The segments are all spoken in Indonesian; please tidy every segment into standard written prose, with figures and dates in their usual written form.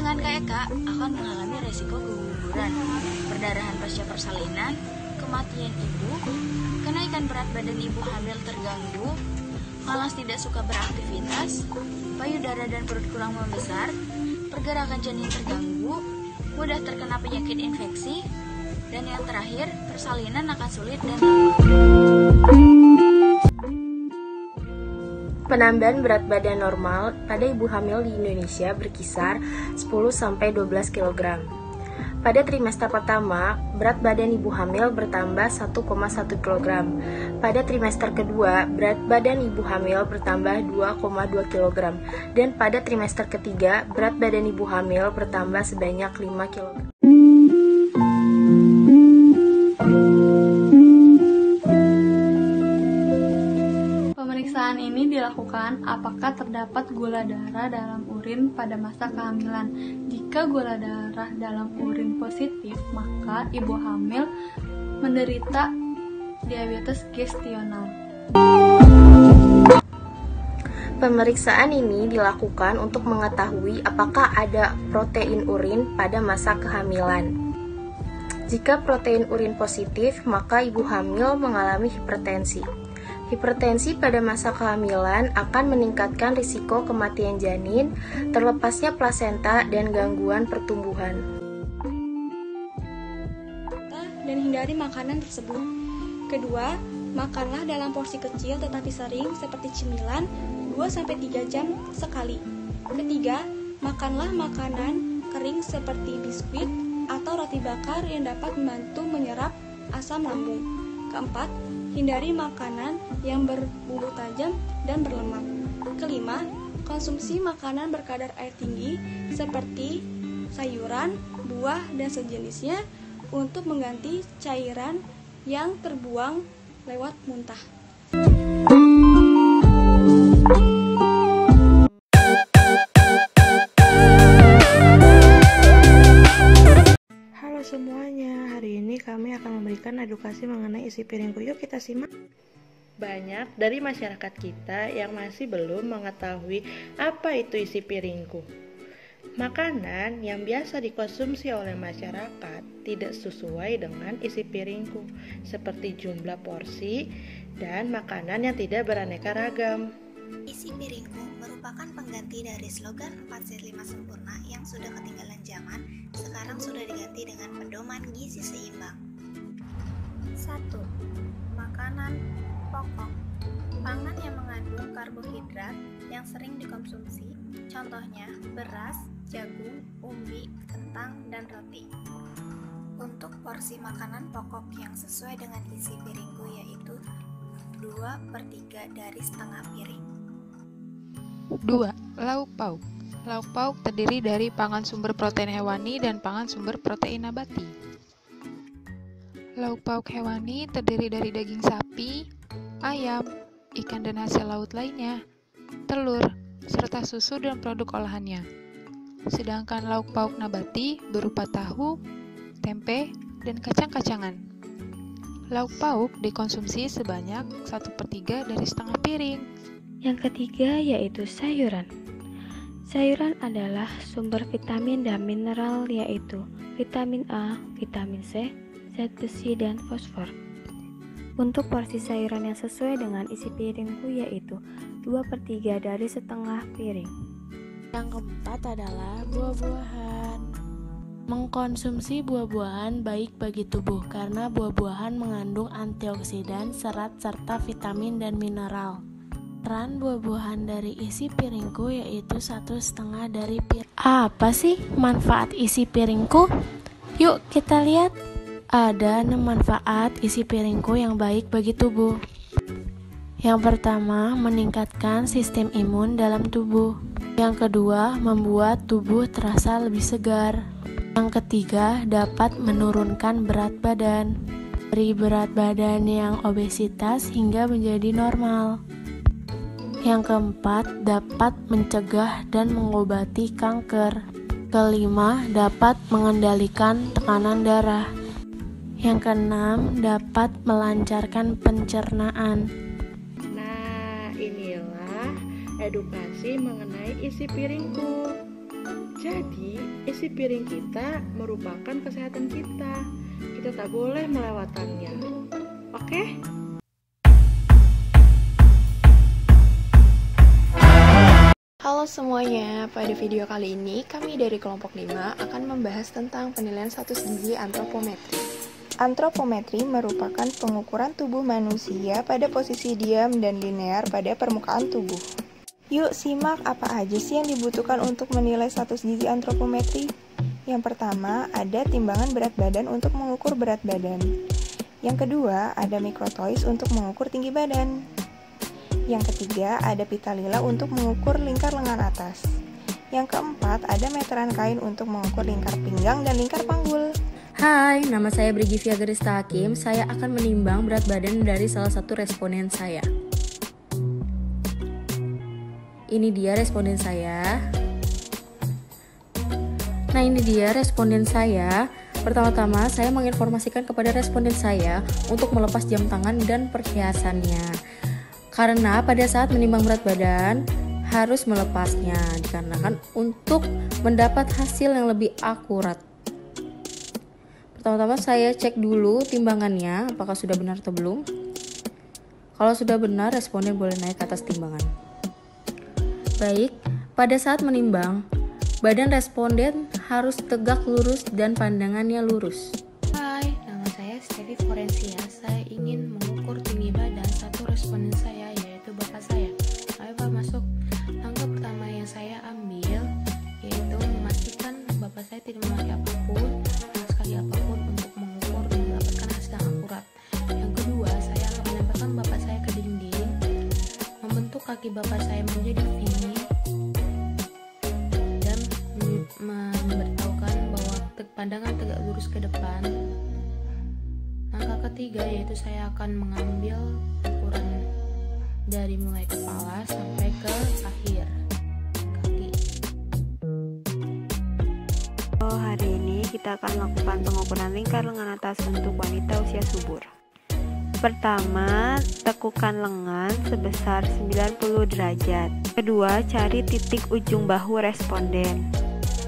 Pasangan KEK akan mengalami resiko keguguran, perdarahan pasca persalinan, kematian ibu, kenaikan berat badan ibu hamil terganggu, malas tidak suka beraktivitas, payudara dan perut kurang membesar, pergerakan janin terganggu, mudah terkena penyakit infeksi, dan yang terakhir, persalinan akan sulit dan lama. Penambahan berat badan normal pada ibu hamil di Indonesia berkisar 10-12 kg. Pada trimester pertama, berat badan ibu hamil bertambah 1,1 kg. Pada trimester kedua, berat badan ibu hamil bertambah 2,2 kg. Dan pada trimester ketiga, berat badan ibu hamil bertambah sebanyak 5 kg. Pemeriksaan ini dilakukan apakah terdapat gula darah dalam urin pada masa kehamilan. Jika gula darah dalam urin positif, maka ibu hamil menderita diabetes gestional. Pemeriksaan ini dilakukan untuk mengetahui apakah ada protein urin pada masa kehamilan. Jika protein urin positif, maka ibu hamil mengalami hipertensi. Hipertensi pada masa kehamilan akan meningkatkan risiko kematian janin, terlepasnya plasenta, dan gangguan pertumbuhan. Dan hindari makanan tersebut. Kedua, makanlah dalam porsi kecil tetapi sering seperti cemilan 2-3 jam sekali. Ketiga, makanlah makanan kering seperti biskuit atau roti bakar yang dapat membantu menyerap asam lambung. Keempat, hindari makanan yang berbumbu tajam dan berlemak. Kelima, konsumsi makanan berkadar air tinggi seperti sayuran, buah, dan sejenisnya untuk mengganti cairan yang terbuang lewat muntah. Halo semuanya, hari ini kami akan memberikan edukasi mengenai isi piringku. Yuk kita simak. Banyak dari masyarakat kita yang masih belum mengetahui apa itu isi piringku. Makanan yang biasa dikonsumsi oleh masyarakat tidak sesuai dengan isi piringku, seperti jumlah porsi dan makanan yang tidak beraneka ragam. Isi piringku merupakan pengganti dari slogan 4 Sehat 5 Sempurna yang sudah ketinggalan zaman, sekarang sudah diganti dengan pedoman gizi seimbang. 1. Makanan pokok. Pangan yang mengandung karbohidrat yang sering dikonsumsi, contohnya beras, jagung, umbi, kentang, dan roti. Untuk porsi makanan pokok yang sesuai dengan isi piringku yaitu 2/3 dari setengah piring. 2. Lauk pauk. Lauk pauk terdiri dari pangan sumber protein hewani dan pangan sumber protein nabati. Lauk pauk hewani terdiri dari daging sapi, ayam, ikan dan hasil laut lainnya, telur, serta susu dan produk olahannya. Sedangkan lauk pauk nabati berupa tahu, tempe, dan kacang-kacangan. Lauk pauk dikonsumsi sebanyak 1/3 dari setengah piring. Yang ketiga yaitu sayuran. Sayuran adalah sumber vitamin dan mineral yaitu vitamin A, vitamin C, zat besi, dan fosfor. Untuk porsi sayuran yang sesuai dengan isi piringku yaitu 2/3 dari setengah piring. Yang keempat adalah buah-buahan. Mengkonsumsi buah-buahan baik bagi tubuh karena buah-buahan mengandung antioksidan, serat, serta vitamin dan mineral. Peran buah-buahan dari isi piringku yaitu 1/2 dari piring. Apa sih manfaat isi piringku? Yuk kita lihat. Ada 6 manfaat isi piringku yang baik bagi tubuh. Yang pertama, meningkatkan sistem imun dalam tubuh. Yang kedua, membuat tubuh terasa lebih segar. Yang ketiga, dapat menurunkan berat badan. Dari berat badan yang obesitas hingga menjadi normal. Yang keempat, dapat mencegah dan mengobati kanker. Kelima, dapat mengendalikan tekanan darah. Yang keenam, dapat melancarkan pencernaan. Nah, inilah edukasi mengenai isi piringku. Jadi, isi piring kita merupakan kesehatan kita. Kita tak boleh melewatkannya. Oke? Halo semuanya, pada video kali ini kami dari kelompok 5 akan membahas tentang penilaian status gizi antropometri. Antropometri merupakan pengukuran tubuh manusia pada posisi diam dan linear pada permukaan tubuh. Yuk simak apa aja sih yang dibutuhkan untuk menilai status gizi antropometri. Yang pertama, ada timbangan berat badan untuk mengukur berat badan. Yang kedua, ada mikrotois untuk mengukur tinggi badan. Yang ketiga, ada pita lila untuk mengukur lingkar lengan atas. Yang keempat, ada meteran kain untuk mengukur lingkar pinggang dan lingkar panggul. Hai, nama saya Brigivia Gerista Hakim. Saya akan menimbang berat badan dari salah satu responden saya. Ini dia responden saya. Nah, ini dia responden saya. Pertama-tama, saya menginformasikan kepada responden saya untuk melepas jam tangan dan perhiasannya. Karena pada saat menimbang berat badan harus melepasnya, dikarenakan untuk mendapat hasil yang lebih akurat. Pertama-tama saya cek dulu timbangannya, apakah sudah benar atau belum. Kalau sudah benar, responden boleh naik ke atas timbangan. Baik, pada saat menimbang, badan responden harus tegak lurus dan pandangannya lurus. Hai, nama saya Stevi Forensia. Saya ingin mengukur tinggi badan satu responden saya, yaitu bapak saya. Ayo Pak, masuk. Langkah pertama yang saya ambil yaitu memastikan bapak saya tidak memakai apapun, sama sekali apapun untuk mengukur dan mendapatkan hasil yang akurat. Yang kedua, saya akan menempelkan bapak saya ke dinding, membentuk kaki bapak saya menjadi V, dan memberitahukan bahwa pandangan tegak lurus ke depan. Langkah ketiga yaitu saya akan mengambil ukuran dari mulai kepala sampai ke akhir kaki. Hari ini kita akan lakukan pengukuran lingkar lengan atas untuk wanita usia subur. Pertama, tekukan lengan sebesar 90 derajat. Kedua, cari titik ujung bahu responden.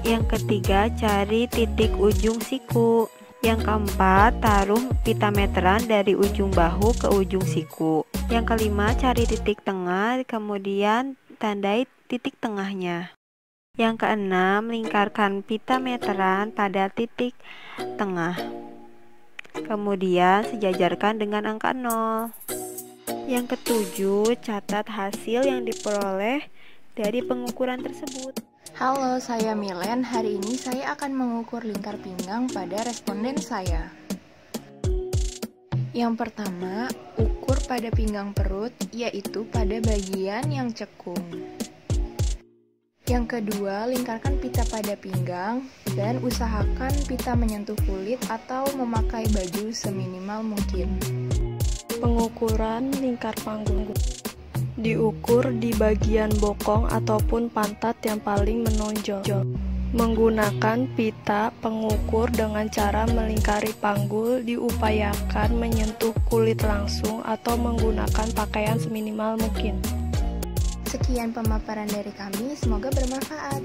Yang ketiga, cari titik ujung siku. Yang keempat, taruh pita meteran dari ujung bahu ke ujung siku. Yang kelima, cari titik tengah, kemudian tandai titik tengahnya. Yang keenam, lingkarkan pita meteran pada titik tengah. Kemudian sejajarkan dengan angka 0. Yang ketujuh, catat hasil yang diperoleh dari pengukuran tersebut. Halo, saya Milen. Hari ini saya akan mengukur lingkar pinggang pada responden saya. Yang pertama, ukur pada pinggang perut, yaitu pada bagian yang cekung. Yang kedua, lingkarkan pita pada pinggang dan usahakan pita menyentuh kulit atau memakai baju seminimal mungkin. Pengukuran lingkar panggung diukur di bagian bokong ataupun pantat yang paling menonjol. Menggunakan pita pengukur dengan cara melingkari panggul, diupayakan menyentuh kulit langsung atau menggunakan pakaian seminimal mungkin. Sekian pemaparan dari kami, semoga bermanfaat.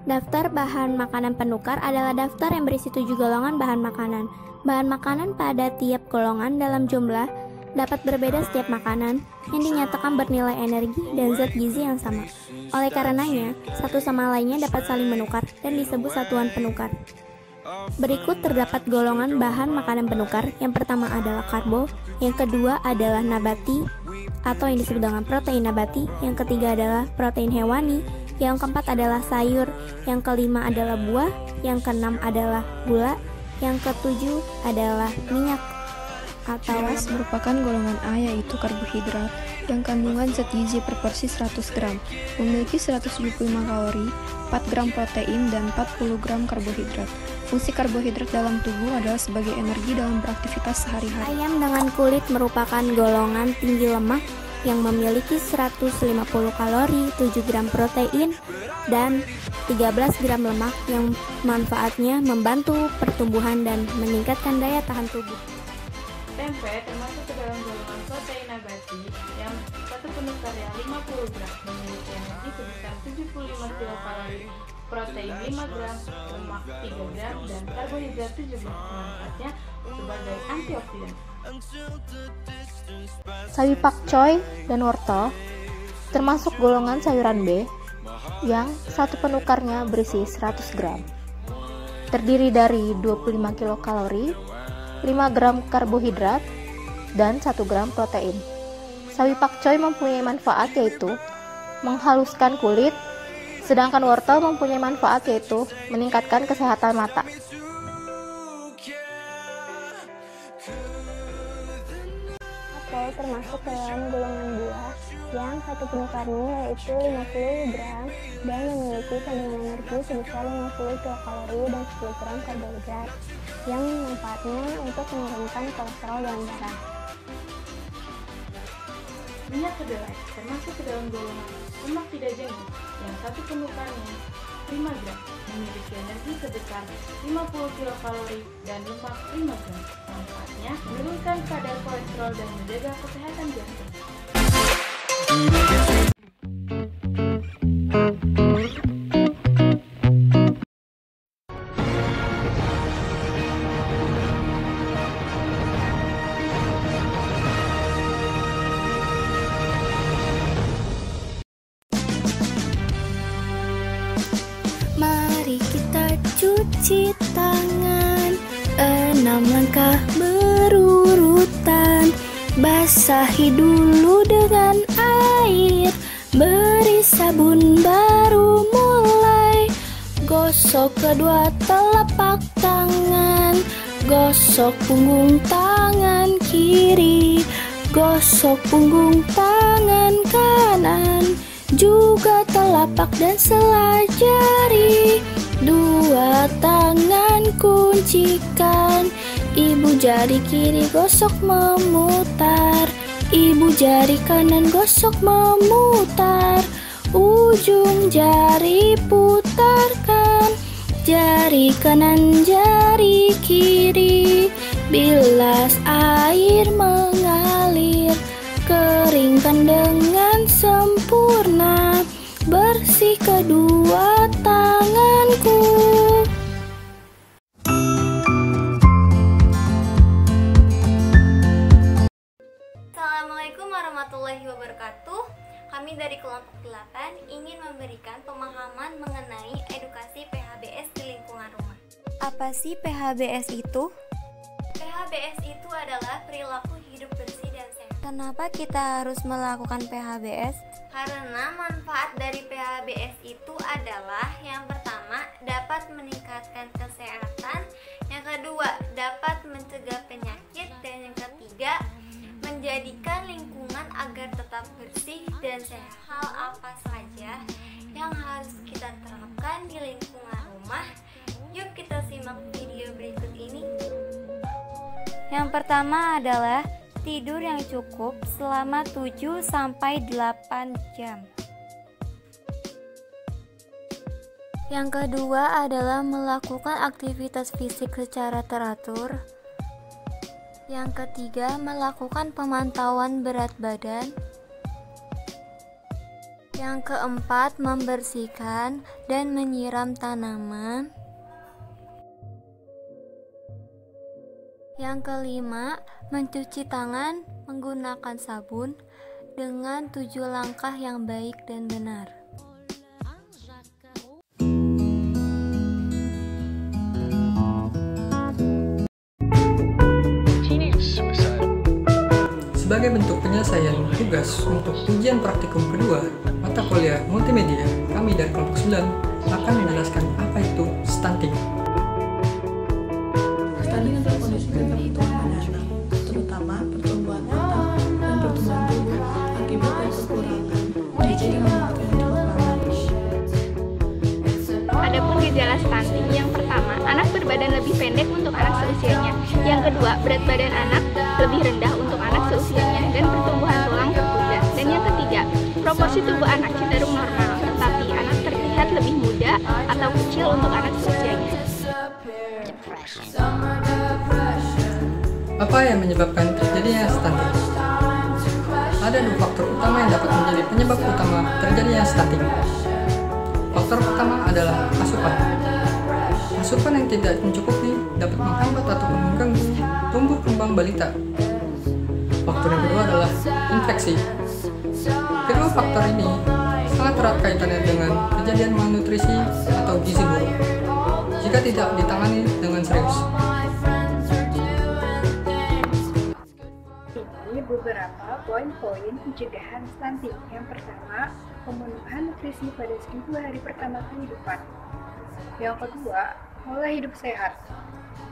Daftar bahan makanan penukar adalah daftar yang berisi 7 golongan bahan makanan. Bahan makanan pada tiap golongan dalam jumlah dapat berbeda setiap makanan yang dinyatakan bernilai energi dan zat gizi yang sama. Oleh karenanya, satu sama lainnya dapat saling menukar dan disebut satuan penukar. Berikut terdapat golongan bahan makanan penukar. Yang pertama adalah karbo, yang kedua adalah nabati atau yang disebut dengan protein nabati, yang ketiga adalah protein hewani, yang keempat adalah sayur, yang kelima adalah buah, yang keenam adalah gula, yang ketujuh adalah minyak. Beras merupakan golongan A, yaitu karbohidrat yang kandungan zat gizi per porsi 100 gram, memiliki 175 kalori, 4 gram protein, dan 40 gram karbohidrat. Fungsi karbohidrat dalam tubuh adalah sebagai energi dalam beraktivitas sehari-hari. Ayam dengan kulit merupakan golongan tinggi lemak yang memiliki 150 kalori, 7 gram protein, dan 13 gram lemak yang manfaatnya membantu pertumbuhan dan meningkatkan daya tahan tubuh. Tempe termasuk ke dalam golongan protein nabati yang satu penukarnya 50 gram memiliki energi sebesar 75 kilokalori, protein 5 gram, lemak 3 gram, dan karbohidrat 17. Manfaatnya sebagai antioksidan. Sawi pakcoy dan wortel termasuk golongan sayuran B yang satu penukarnya berisi 100 gram. Terdiri dari 25 kilokalori, 5 gram karbohidrat, dan 1 gram protein. Sawi pakcoy mempunyai manfaat yaitu menghaluskan kulit, sedangkan wortel mempunyai manfaat yaitu meningkatkan kesehatan mata. Apel termasuk dalam golongan buah yang satu penukarnya yaitu 50 gram dan memiliki kandungan energi sebesar 50 kilokalori dan 10 gram karbohidrat yang manfaatnya untuk menurunkan kolesterol dalam darah. Minyak kedelai termasuk ke dalam golongan lemak tidak jenuh yang satu penukarnya 5 gram memiliki energi sebesar 50 kilokalori dan lemak 5 gram. Manfaatnya menurunkan kadar kolesterol dan menjaga kesehatan jantung. Mari kita cuci tangan, 6 langkah berurutan. Basahi dulu dengan air, beri sabun baru mulai. Gosok kedua telapak tangan, gosok punggung tangan kiri, gosok punggung tangan kanan, juga telapak dan sela jari. Dua tangan kuncikan, ibu jari kiri gosok memutar, ibu jari kanan gosok memutar. Ujung jari putarkan, jari kanan jari kiri. Bilas air mengalir, keringkan dengan sempurna. Bersih kedua tanganku. Assalamualaikum warahmatullahi wabarakatuh. Kami dari kelompok 8 ingin memberikan pemahaman mengenai edukasi PHBS di lingkungan rumah. Apa sih PHBS itu? PHBS itu adalah perilaku hidup bersih dan sehat. Kenapa kita harus melakukan PHBS? Karena manfaat dari PHBS itu adalah yang pertama dapat meningkatkan kesehatan, yang kedua dapat mencegah penyakit, dan yang ketiga menjadikan lingkungan agar tetap bersih dan sehat. Hal apa saja yang harus kita terapkan di lingkungan rumah? Yuk kita simak video berikut ini. Yang pertama adalah tidur yang cukup selama 7-8 jam. Yang kedua adalah melakukan aktivitas fisik secara teratur. Yang ketiga, melakukan pemantauan berat badan. Yang keempat, membersihkan dan menyiram tanaman. Yang kelima, mencuci tangan menggunakan sabun dengan 7 langkah yang baik dan benar. Sebagai bentuk penyelesaian tugas untuk ujian praktikum kedua mata kuliah multimedia, kami dari kelompok 9 akan menjelaskan apa itu stunting. Stunting adalah kondisi pertumbuhan anak, terutama pertumbuhan otak dan pertumbuhan tubuh akibat dari kekurangan gizi yang membutuhkan. Adapun gejala stunting, yang pertama, anak berbadan lebih pendek untuk anak seusianya. Yang kedua, berat badan anak lebih rendah untuk anak seusianya dan pertumbuhan tulang tertunda. Dan yang ketiga, proporsi tubuh anak cenderung normal, tetapi anak terlihat lebih muda untuk anak seusianya. Apa yang menyebabkan terjadinya stunting? Ada dua faktor utama yang dapat menjadi penyebab utama terjadinya stunting. Faktor pertama adalah asupan. Asupan yang tidak mencukupi dapat menghambat ataupun mengganggu tumbuh kembang balita. Faktor yang kedua adalah infeksi. Kedua faktor ini sangat erat kaitannya dengan kejadian malnutrisi atau gizi buruk jika tidak ditangani dengan serius. Ini beberapa poin-poin pencegahan stunting. Yang pertama, pemenuhan nutrisi pada 1000 hari pertama kehidupan. Yang kedua, pola hidup sehat.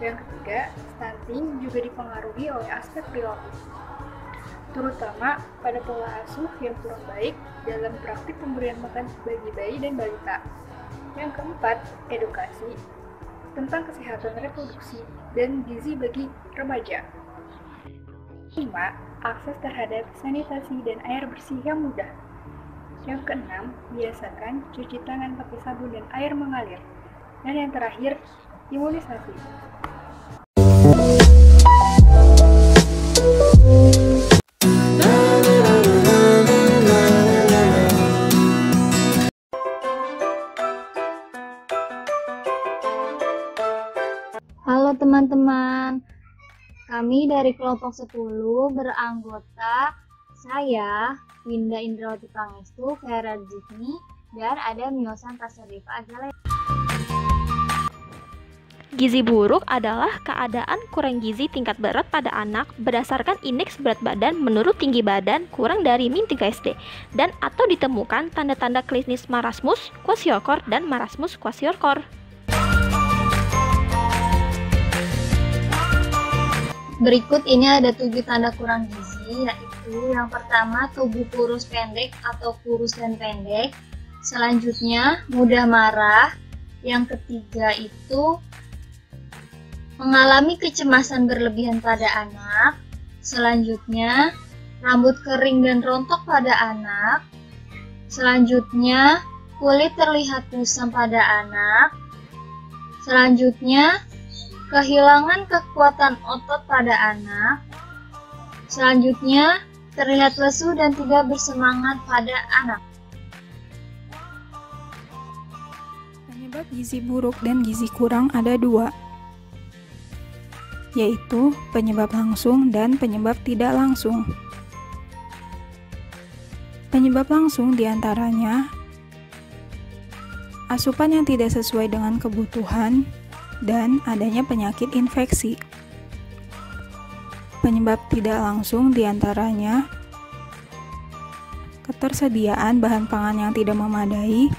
Yang ketiga, stunting juga dipengaruhi oleh aspek perilaku, terutama pada pola asuh yang kurang baik dalam praktik pemberian makan bagi bayi dan balita. Yang keempat, edukasi tentang kesehatan reproduksi dan gizi bagi remaja. 5. Akses terhadap sanitasi dan air bersih yang mudah. Yang keenam, biasakan cuci tangan pakai sabun dan air mengalir. Dan yang terakhir, imunisasi. Halo teman-teman, kami dari kelompok 10 beranggota saya, Winda Indrawati Pangestu, Vera Zikni, dan ada Miosan Tasarifa Agale. Gizi buruk adalah keadaan kurang gizi tingkat berat pada anak berdasarkan indeks berat badan menurut tinggi badan kurang dari min 3 SD dan atau ditemukan tanda-tanda klinis marasmus, kwashiorkor, dan marasmus kwashiorkor. Berikut ini ada 7 tanda kurang gizi, yaitu yang pertama tubuh kurus pendek atau kurus dan pendek. Selanjutnya mudah marah. Yang ketiga itu mengalami kecemasan berlebihan pada anak. Selanjutnya rambut kering dan rontok pada anak. Selanjutnya kulit terlihat kusam pada anak. Selanjutnya kehilangan kekuatan otot pada anak. Selanjutnya, terlihat lesu dan tidak bersemangat pada anak. Penyebab gizi buruk dan gizi kurang ada 2, yaitu penyebab langsung dan penyebab tidak langsung. Penyebab langsung diantaranya asupan yang tidak sesuai dengan kebutuhan, dan adanya penyakit infeksi. Penyebab tidak langsung diantaranya ketersediaan bahan pangan yang tidak memadai,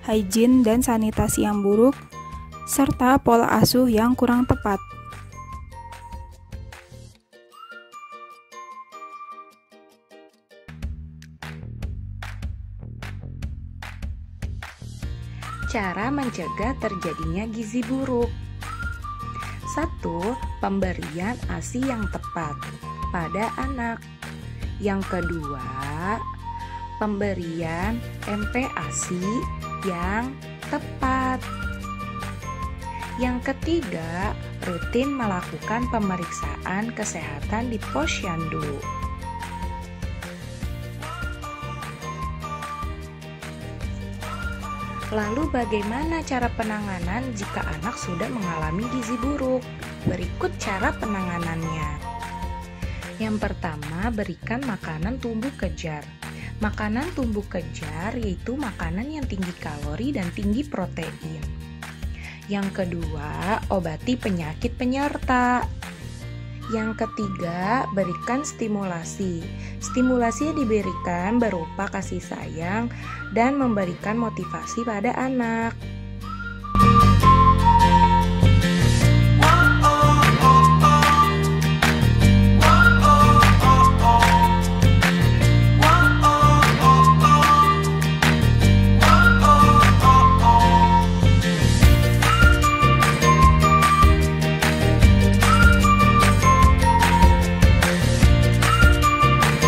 hygiene dan sanitasi yang buruk, serta pola asuh yang kurang tepat. Cara mencegah terjadinya gizi buruk. 1. Pemberian ASI yang tepat pada anak. Yang kedua, pemberian MPASI yang tepat. Yang ketiga, rutin melakukan pemeriksaan kesehatan di posyandu. Lalu bagaimana cara penanganan jika anak sudah mengalami gizi buruk? Berikut cara penanganannya. Yang pertama, berikan makanan tumbuh kejar. Makanan tumbuh kejar yaitu makanan yang tinggi kalori dan tinggi protein. Yang kedua, obati penyakit penyerta. Yang ketiga, berikan stimulasi. Stimulasi yang diberikan berupa kasih sayang dan memberikan motivasi pada anak.